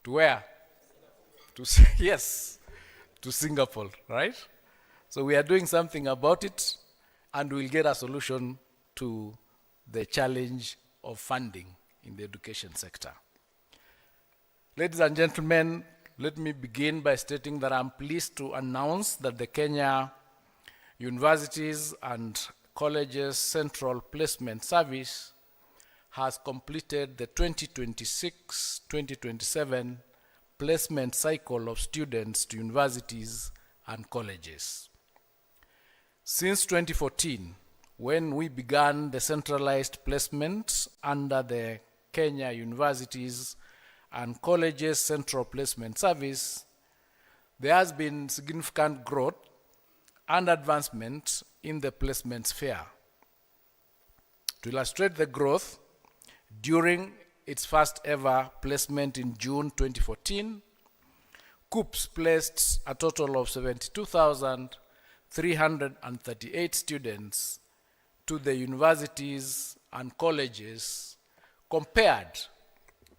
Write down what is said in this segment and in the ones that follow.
To where? Yes, to Singapore, right? So we are doing something about it, and we'll get a solution to the challenge of funding in the education sector. Ladies and gentlemen, let me begin by stating that I'm pleased to announce that the Kenya Universities and Colleges Central Placement Service has completed the 2026-2027 placement cycle of students to universities and colleges. Since 2014, when we began the centralized placement under the Kenya Universities and Colleges Central Placement Service, there has been significant growth and advancement in the placement sphere. To illustrate the growth, during its first ever placement in June 2014, Kuccps placed a total of 72,338 students to the universities and colleges, compared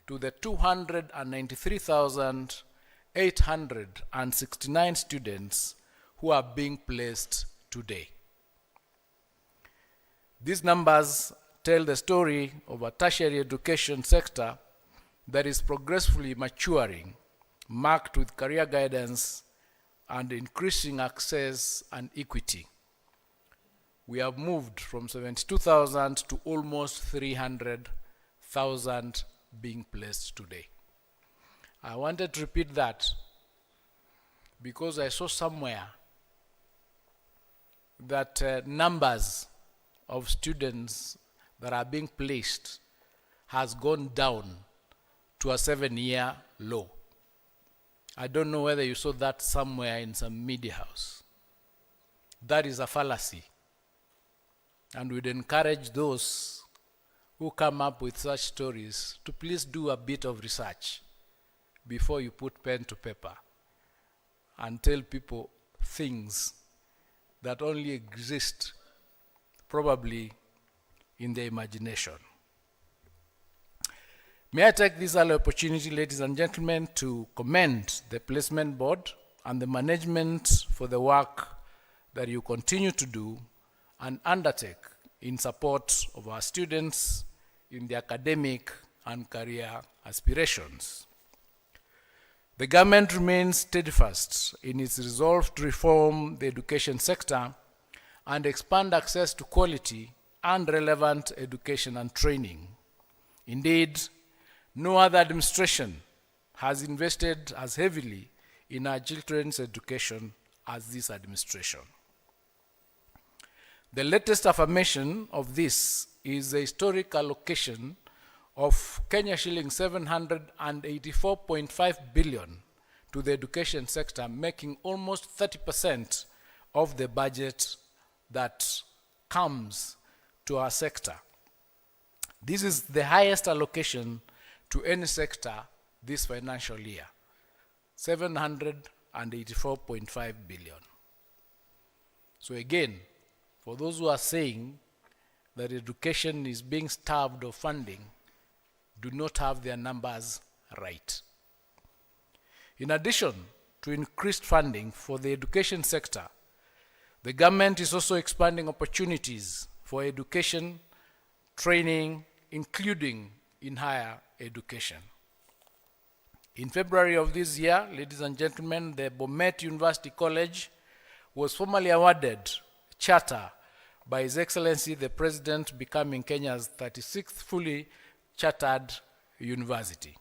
to the 293,869 students who are being placed today. These numbers tell the story of a tertiary education sector that is progressively maturing, marked with career guidance and increasing access and equity. We have moved from 72,000 to almost 300,000 being placed today. I wanted to repeat that because I saw somewhere that numbers of students that are being placed has gone down to a 7-year low. I don't know whether you saw that somewhere in some media house. That is a fallacy. And we'd encourage those who come up with such stories to please do a bit of research before you put pen to paper and tell people things that only exist probably in their imagination. May I take this early opportunity, ladies and gentlemen, to commend the placement board and the management for the work that you continue to do and undertake in support of our students in their academic and career aspirations. The government remains steadfast in its resolve to reform the education sector and expand access to quality and relevant education and training. Indeed, no other administration has invested as heavily in our children's education as this administration. The latest affirmation of this is the historic allocation of Kenya shilling 784.5 billion to the education sector, making almost 30% of the budget that comes to our sector. This is the highest allocation to any sector this financial year, 784.5 billion. So again, for those who are saying that education is being starved of funding, do not have their numbers right. In addition to increased funding for the education sector, the government is also expanding opportunities for education, training, including in higher education. In February of this year, ladies and gentlemen, the Bomet University College was formally awarded charter by His Excellency the President, becoming Kenya's 36th fully chartered university.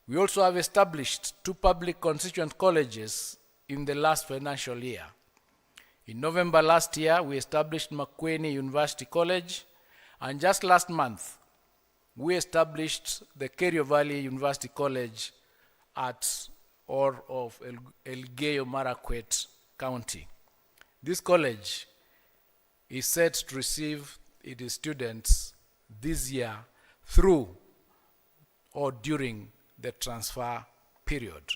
We also have established 2 public constituent colleges in the last financial year. In November last year, we established Makueni University College, and just last month, we established the Kerio Valley University College at or of Elgeyo Marakwet County. This college is set to receive its students this year through or during the transfer period.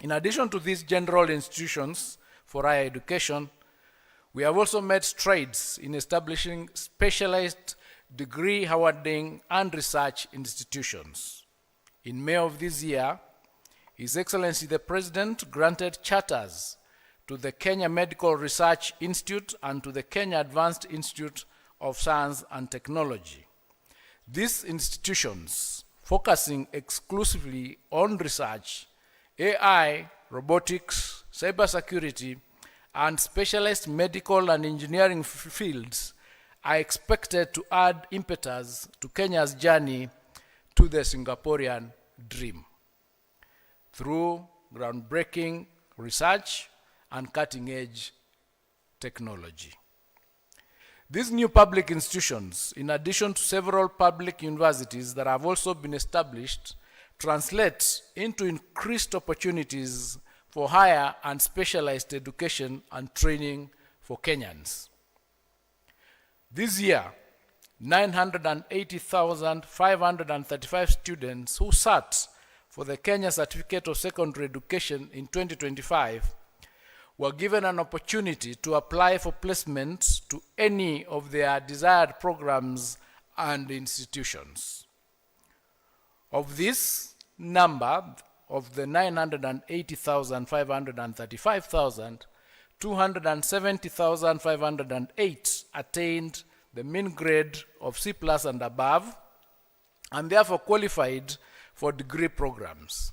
In addition to these general institutions for higher education, we have also made strides in establishing specialized degree awarding and research institutions. In May of this year, His Excellency the President granted charters to the Kenya Medical Research Institute and to the Kenya Advanced Institute of Science and Technology. These institutions, focusing exclusively on research, AI, robotics, cybersecurity, and specialized medical and engineering fields, are expected to add impetus to Kenya's journey to the Singaporean dream through groundbreaking research and cutting-edge technology. These new public institutions, in addition to several public universities that have also been established, translate into increased opportunities for higher and specialized education and training for Kenyans. This year, 980,535 students who sat for the Kenya Certificate of Secondary Education in 2025 were given an opportunity to apply for placement to any of their desired programs and institutions. Of this number, of the 980,535,000, 270,508 attained the mean grade of C+ and above, and therefore qualified for degree programs.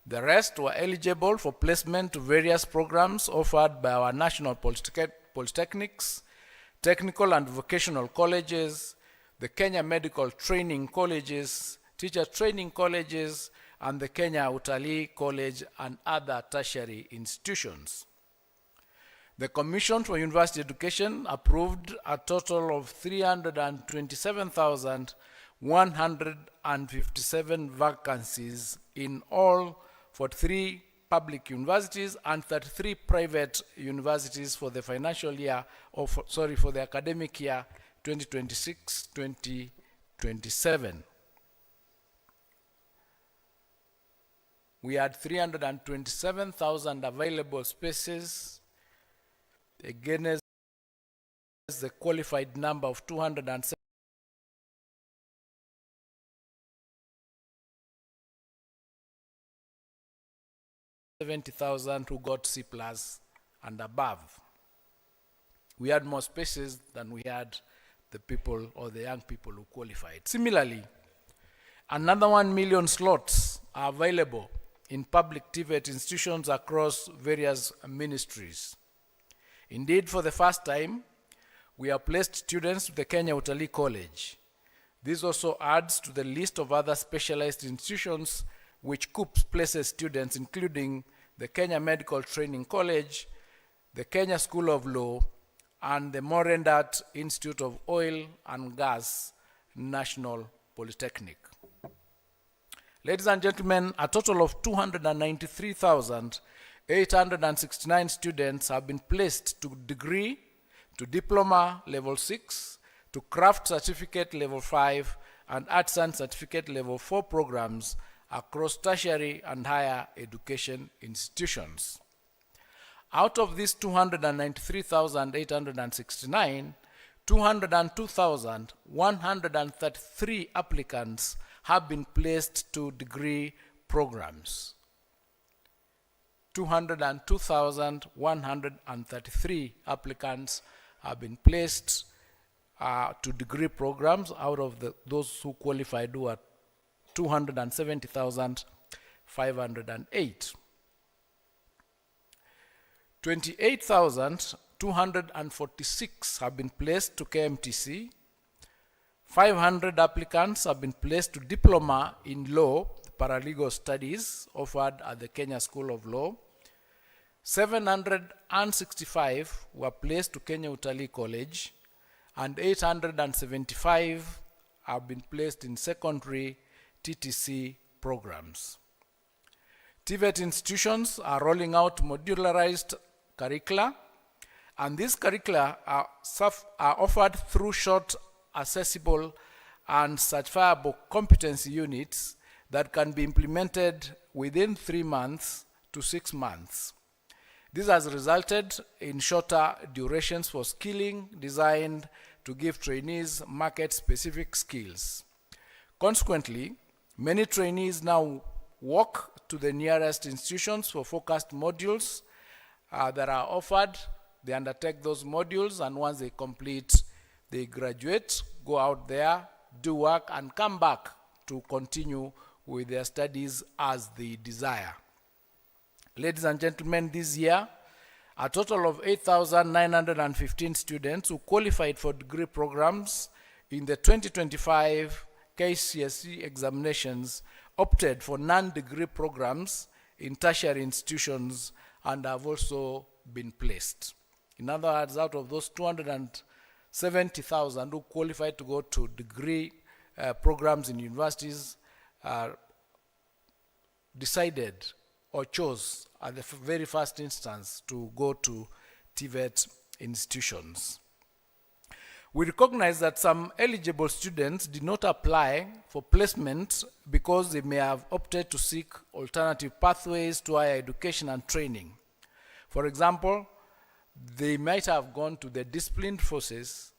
The rest were eligible for placement to various programs offered by our national polytechnics, technical and vocational colleges, the Kenya Medical Training Colleges, teacher training colleges, and the Kenya Utalii College and other tertiary institutions. The Commission for University Education approved a total of 327,157 vacancies in all for 3 public universities and 33 private universities for the financial year for the academic year 2026-2027. We had 327,000 available spaces against the qualified number of 270,000 who got C+ and above. We had more spaces than we had the people or the young people who qualified. Similarly, another 1 million slots are available in public TVET institutions across various ministries. Indeed, for the first time, we have placed students to the Kenya Utalii College. This also adds to the list of other specialized institutions which Kuccps places students, including the Kenya Medical Training College, the Kenya School of Law, and the Morendat Institute of Oil and Gas National Polytechnic. Ladies and gentlemen, a total of 293,869 students have been placed to degree, to diploma level 6, to craft certificate level 5, and arts and certificate level 4 programs across tertiary and higher education institutions. Out of these 293,869, 202,133 applicants have been placed to degree programs. 202,133 applicants have been placed to degree programs out of those who qualified, who are 270,508. 28,246 have been placed to KMTC. 500 applicants have been placed to diploma in law, paralegal studies offered at the Kenya School of Law. 765 were placed to Kenya Utalii College, and 875 have been placed in secondary TTC programs. TVET institutions are rolling out modularized curricula, and these curricula are offered through short, accessible, and certifiable competency units that can be implemented within 3 months to 6 months. This has resulted in shorter durations for skilling, designed to give trainees market-specific skills. Consequently, Many trainees now walk to the nearest institutions for focused modules that are offered. They undertake those modules, and once they complete, they graduate, go out there, do work, and come back to continue with their studies as they desire. Ladies and gentlemen, this year, a total of 8,915 students who qualified for degree programs in the 2025 KCSE examinations opted for non-degree programs in tertiary institutions and have also been placed. In other words, out of those 270,000 who qualified to go to degree programs in universities, decided or chose at the very first instance to go to TVET institutions. We recognize that some eligible students did not apply for placement because they may have opted to seek alternative pathways to higher education and training. For example, they might have gone to the disciplined forces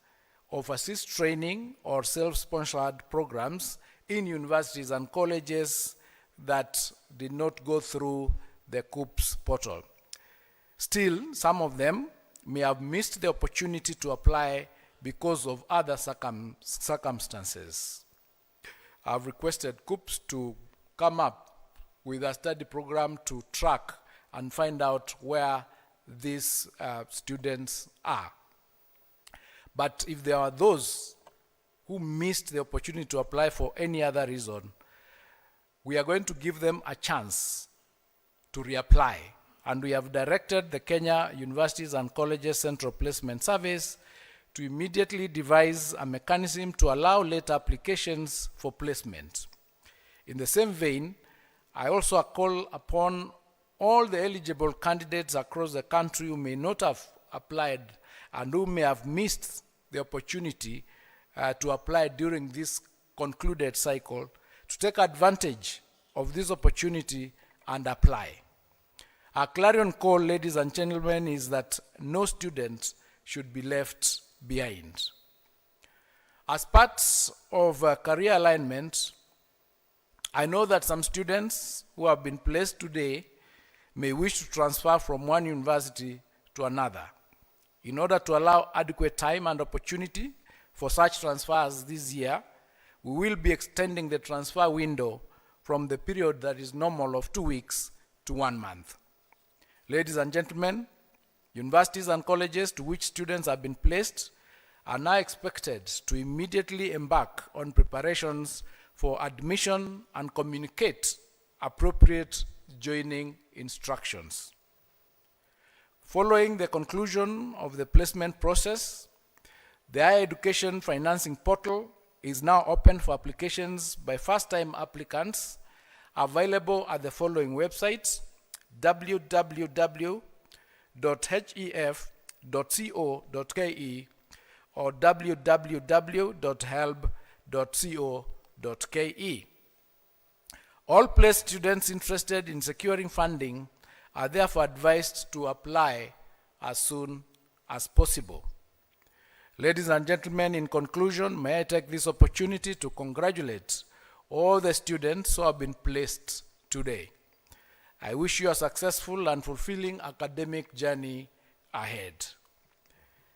of assist training or self-sponsored programs in universities and colleges that did not go through the Kuccps portal. Still, some of them may have missed the opportunity to apply because of other circumstances. I've requested Kuccps to come up with a study program to track and find out where these students are. But if there are those who missed the opportunity to apply for any other reason, we are going to give them a chance to reapply. And we have directed the Kenya Universities and Colleges Central Placement Service to immediately devise a mechanism to allow late applications for placement. In the same vein, I also call upon all the eligible candidates across the country who may not have applied and who may have missed the opportunity to apply during this concluded cycle to take advantage of this opportunity and apply. Our clarion call, ladies and gentlemen, is that no student should be left behind. As part of career alignment, I know that some students who have been placed today may wish to transfer from one university to another. In order to allow adequate time and opportunity for such transfers this year, we will be extending the transfer window from the period that is normal of 2 weeks to 1 month. Ladies and gentlemen, universities and colleges to which students have been placed are now expected to immediately embark on preparations for admission and communicate appropriate joining instructions. Following the conclusion of the placement process, the Higher Education Financing Portal is now open for applications by first-time applicants, available at the following websites: www.hef.co.ke or www.helb.co.ke. All placed students interested in securing funding are therefore advised to apply as soon as possible. Ladies and gentlemen, in conclusion, may I take this opportunity to congratulate all the students who have been placed today. I wish you a successful and fulfilling academic journey ahead.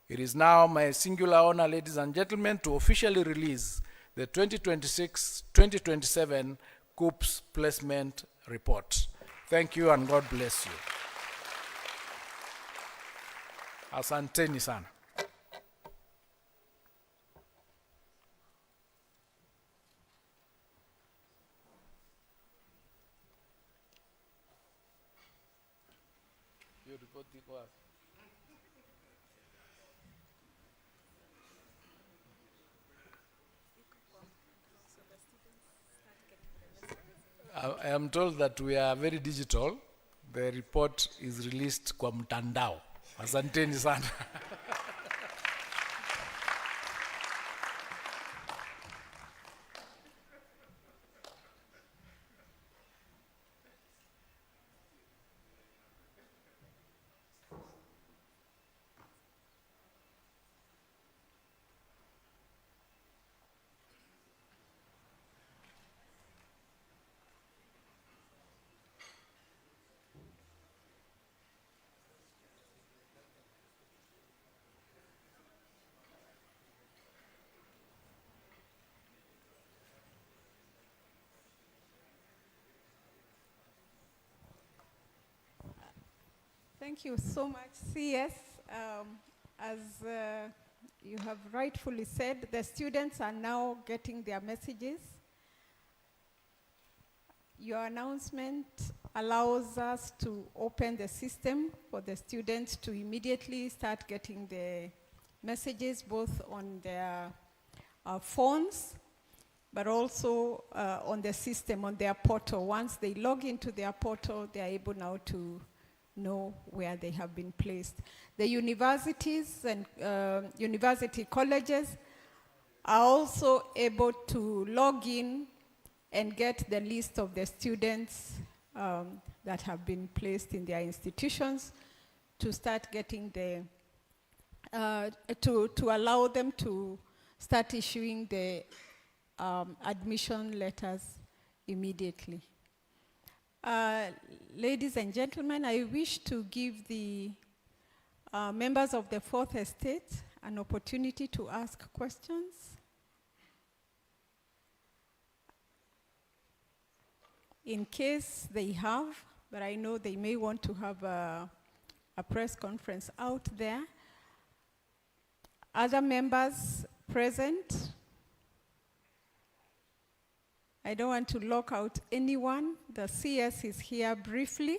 It is now my singular honor, ladies and gentlemen, to officially release the 2026-2027 Kuccps Placement Report. Thank you and God bless you. Asanteni sana. I am told that we are very digital. The report is released kwa mtandao. Asanteni sana. Thank you so much, CS. As you have rightfully said, the students are now getting their messages. Your announcement allows us to open the system for the students to immediately start getting the messages both on their phones, but also on the system, on their portal. Once they log into their portal, they are able now to know where they have been placed. The universities and university colleges are also able to log in and get the list of the students that have been placed in their institutions to start getting the, to allow them to start issuing the admission letters immediately. Ladies and gentlemen, I wish to give the members of the Fourth Estate an opportunity to ask questions. In case they have, but I know they may want to have a press conference out there. Other members present? I don't want to lock out anyone. The CS is here briefly.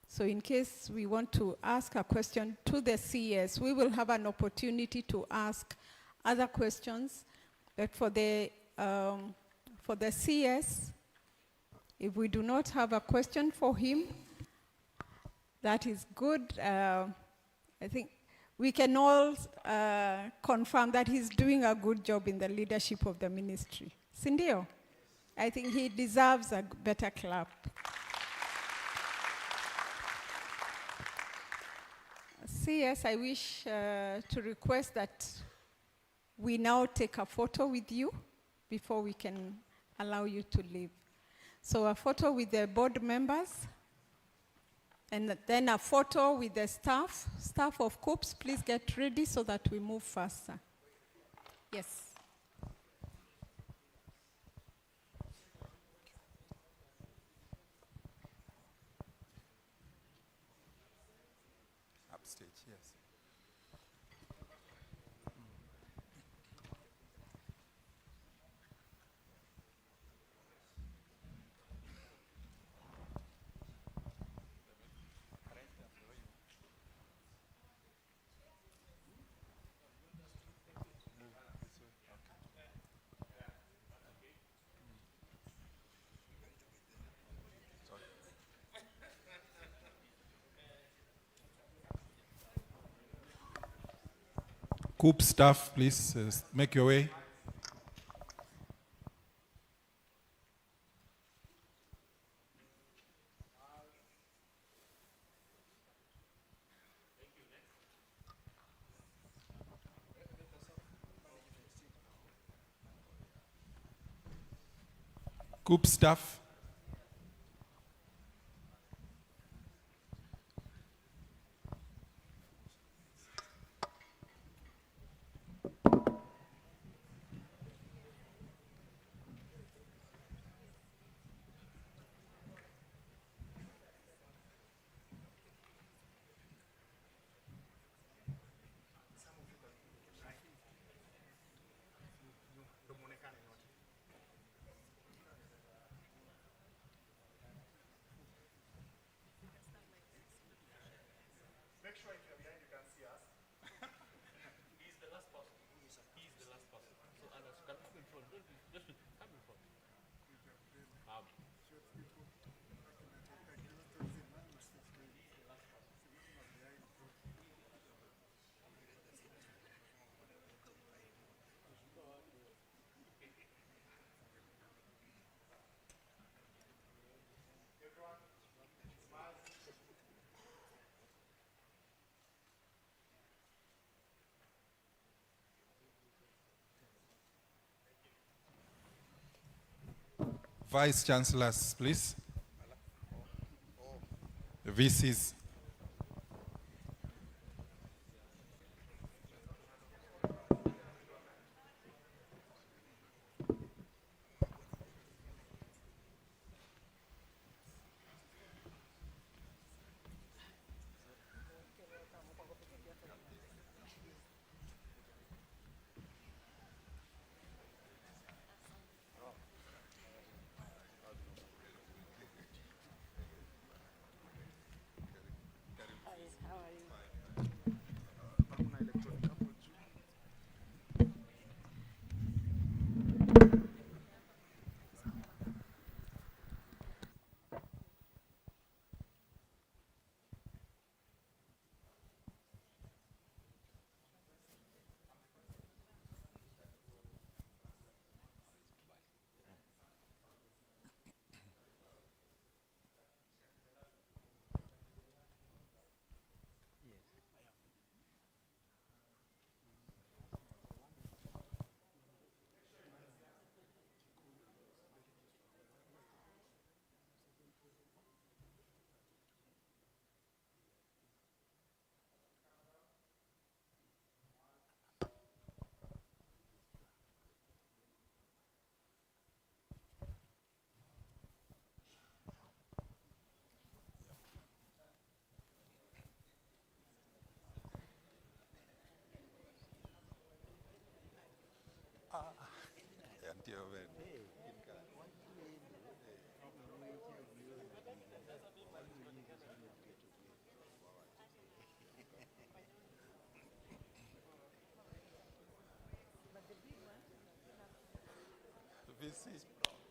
So in case we want to ask a question to the CS, we will have an opportunity to ask other questions. But for the CS, if we do not have a question for him, that is good. I think we can all confirm that he's doing a good job in the leadership of the ministry. Sindio? I think he deserves a better clap. CS, I wish to request that we now take a photo with you before we can allow you to leave. So a photo with the board members, and then a photo with the staff of Kuccps. Please get ready so that we move faster. Yes. Upstage, yes. Kuccps staff, please make your way. Kuccps staff. Vice Chancellors, please. VCs.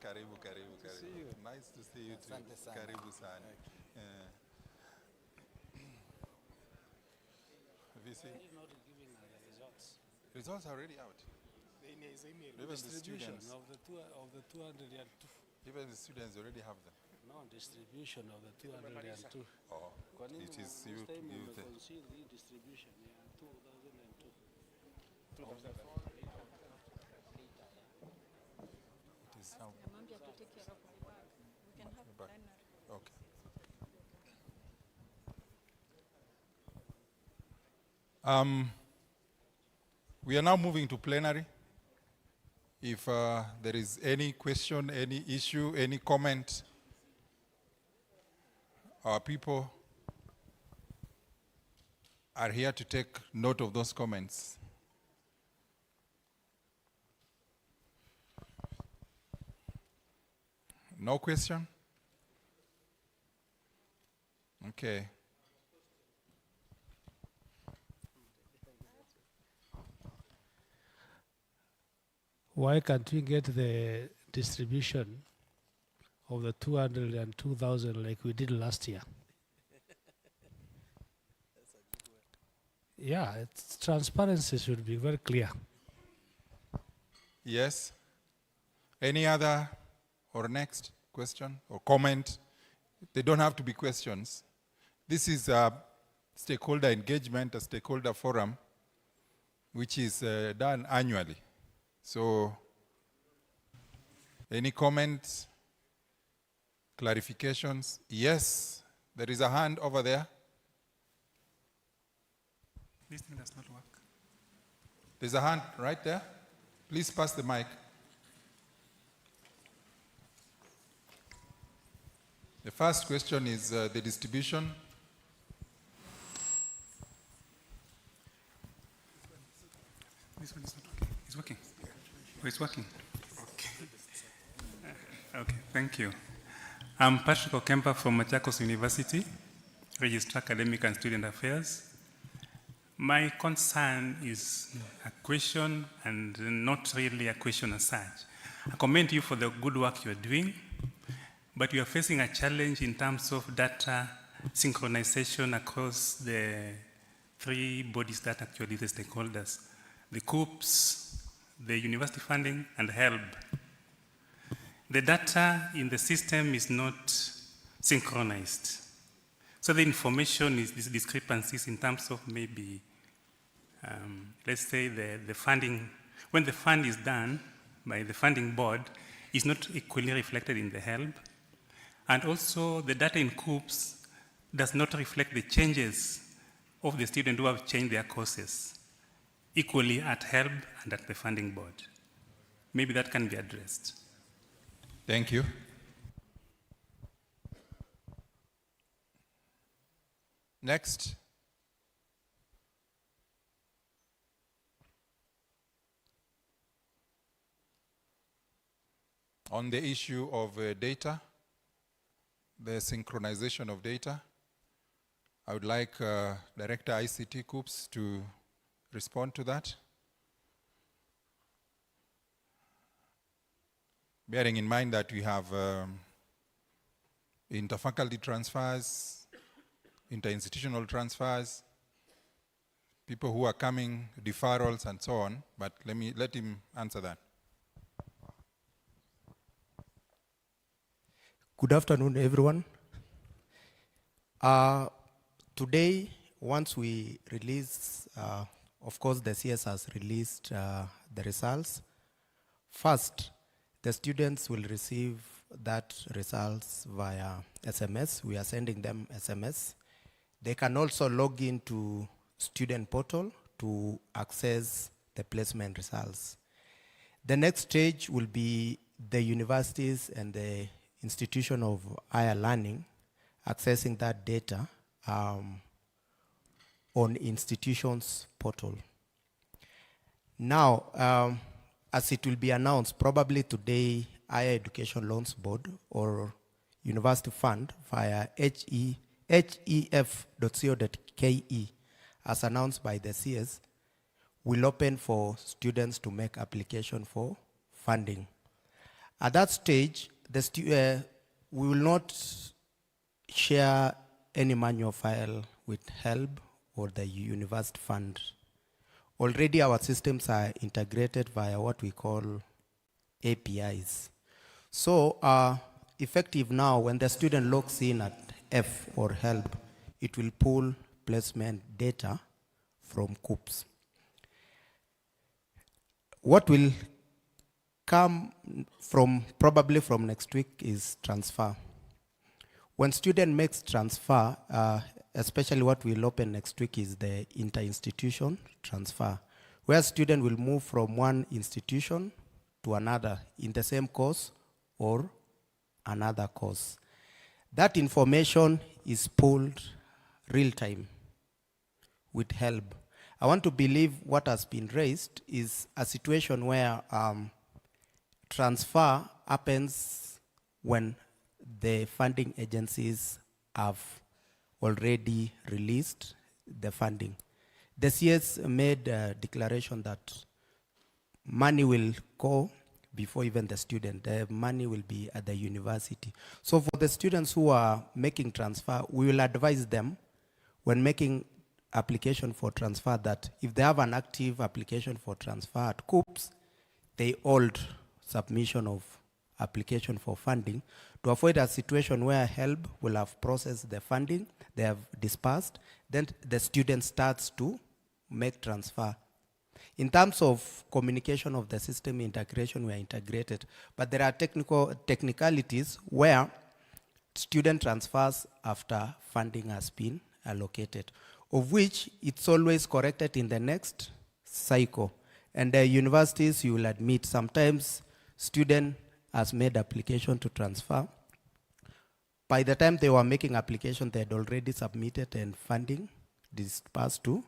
Karibu, karibu, karibu. Nice to see you too. Karibu sana. VC. He's not giving us the results. Results are already out. In his email. Even the Distribution students. of the 202. Even the students already have them. No, distribution of the 202. Oh, it is you. Conceal the distribution. Yeah, 2002. It is how. Namambia to take care of my bag. We can have Back. plenary. Okay. We are now moving to plenary. If there is any question, any issue, any comment, our people are here to take note of those comments. No question? Okay. Why can't we get the distribution of the 202,000 like we did last year? Yeah, it's transparency should be very clear. Yes. Any other or next question or comment? They don't have to be questions. This is a stakeholder engagement, a stakeholder forum, which is done annually. So, any comments, clarifications? Yes, there is a hand over there. This thing does not work. There's a hand right there. Please pass the mic. The first question is the distribution. This one is not working. It's working. Oh, it's working. Okay. Okay, thank you. I'm Patrick Okempa from Machakos University, Registrar Academic and Student Affairs. My concern is a question and not really a question as such. I commend you for the good work you're doing, but you are facing a challenge in terms of data synchronization across the three bodies that actually the stakeholders, the Kuccps, the university funding, and HELB. The data in the system is not synchronized. So the information is these discrepancies in terms of maybe, let's say the funding, when the fund is done by the funding board, is not equally reflected in the HELB. And also the data in Kuccps does not reflect the changes of the students who have changed their courses equally at HELB and at the funding board. Maybe that can be addressed. Thank you. Next. On the issue of data, the synchronization of data, I would like Director ICT Kuccps to respond to that. Bearing in mind that we have interfaculty transfers, interinstitutional transfers, people who are coming, deferrals and so on, but let him answer that. Good afternoon, everyone. Today, once we release, of course, the CS has released the results. First, the students will receive that results via SMS. We are sending them SMS. They can also log into student portal to access the placement results. The next stage will be the universities and the institution of higher learning accessing that data on institutions portal. Now, as it will be announced probably today, Higher Education Loans Board or University Fund via hef.co.ke, as announced by the CS, will open for students to make application for funding. At that stage, we will not share any manual file with HELB or the university fund. Already our systems are integrated via what we call APIs. So effective now, when the student logs in at F or HELB, it will pull placement data from Kuccps. What will come probably from next week is transfer. When student makes transfer, especially what we'll open next week is the inter-institution transfer, where student will move from one institution to another in the same course or another course. That information is pulled real time with HELB. I want to believe what has been raised is a situation where transfer happens when the funding agencies have already released the funding. The CS made a declaration that money will go before even the student. The money will be at the university. So for the students who are making transfer, we will advise them when making application for transfer that if they have an active application for transfer at Kuccps, they hold submission of application for funding to avoid a situation where HELB will have processed the funding, they have dispersed, then the student starts to make transfer. In terms of communication of the system integration, we are integrated, but there are technicalities where student transfers after funding has been allocated, of which it's always corrected in the next cycle. And the universities, you will admit, sometimes student has made application to transfer. By the time they were making application, they had already submitted and funding dispersed to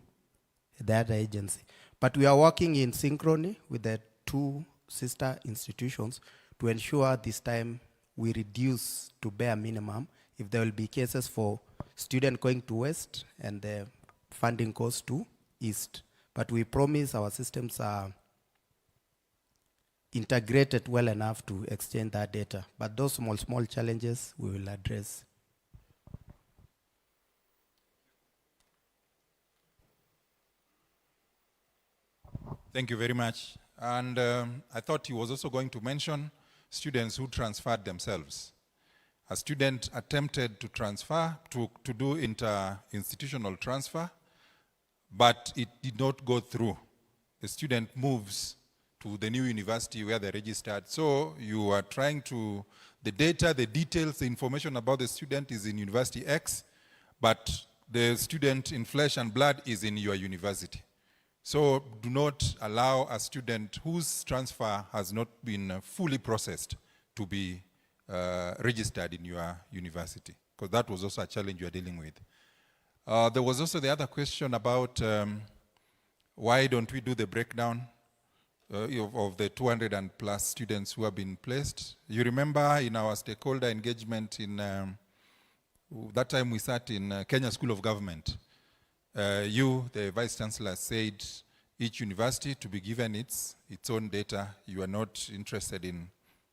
the other agency. But we are working in synchrony with the two sister institutions to ensure this time we reduce to bare minimum if there will be cases for student going to west and the funding goes to east. But we promise our systems are integrated well enough to exchange that data. But those small challenges we will address. Thank you very much. And I thought he was also going to mention students who transferred themselves. A student attempted to transfer, to do inter-institutional transfer, but it did not go through. The student moves to the new university where they registered. So you are trying to, the data, the details, the information about the student is in University X, but the student in flesh and blood is in your university. So do not allow a student whose transfer has not been fully processed to be registered in your university, because that was also a challenge you are dealing with. There was also the other question about why don't we do the breakdown of the 200 and plus students who have been placed. You remember in our stakeholder engagement in that time we sat in Kenya School of Government. You, the Vice Chancellor, said each university to be given its own data. You are not interested in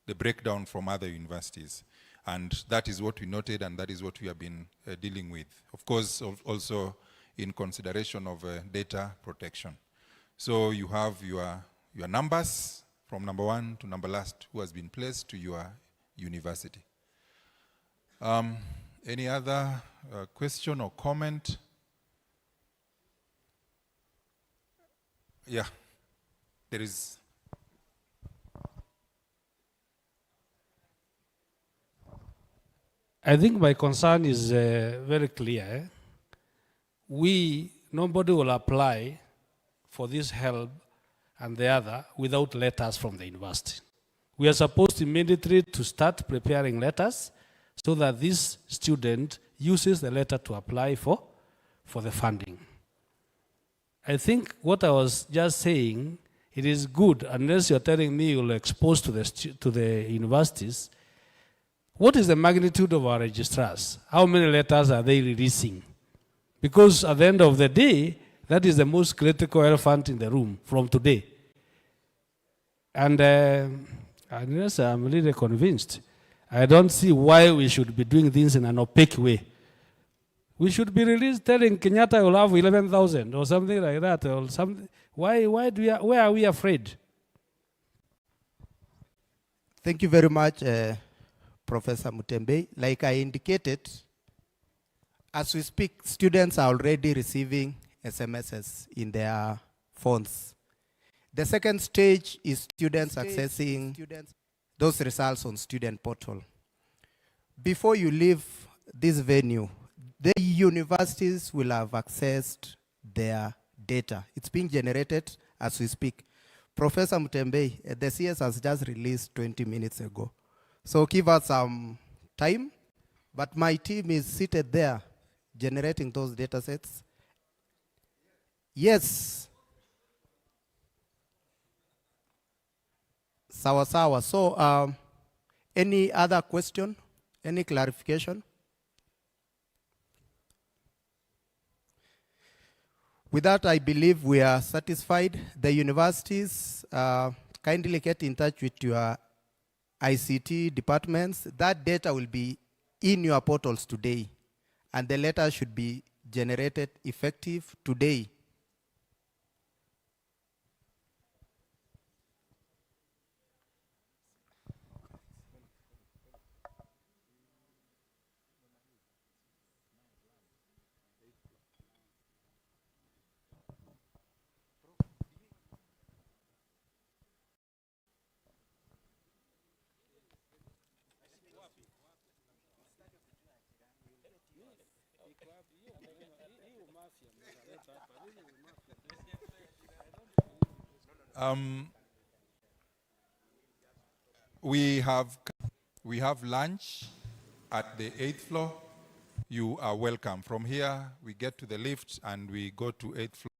the breakdown from other universities. And that is what we noted, and that is what we have been dealing with. Of course, also in consideration of data protection. So you have your numbers from number one to number last who has been placed to your university. Any other question or comment? Yeah, there is. I think my concern is very clear. Nobody will apply for this help and the other without letters from the university. We are supposed immediately to start preparing letters so that this student uses the letter to apply for the funding. I think what I was just saying it is good, unless you're telling me you'll expose to the universities, what is the magnitude of our registrars? How many letters are they releasing? Because at the end of the day, that is the most critical elephant in the room from today. And unless I'm really convinced, I don't see why we should be doing things in an opaque way. We should be released telling Kenyatta will have 11,000 or something like that. Or something. Why why are we afraid? Thank you very much, Professor Mutembe. Like I indicated, as we speak, students are already receiving SMSs in their phones. The second stage is students accessing those results on student portal. Before you leave this venue, the universities will have accessed their data. It's being generated as we speak. Professor Mutembe, the CS has just released 20 minutes ago. So give us some time, but my team is seated there generating those data sets. Yes. Sawa sawa. So any other question? Any clarification? With that, I believe we are satisfied. The universities kindly get in touch with your ICT departments. That data will be in your portals today, and the letter should be generated effective today. We have lunch at the 8th floor. You are welcome. From here, we get to the lift and we go to 8th floor.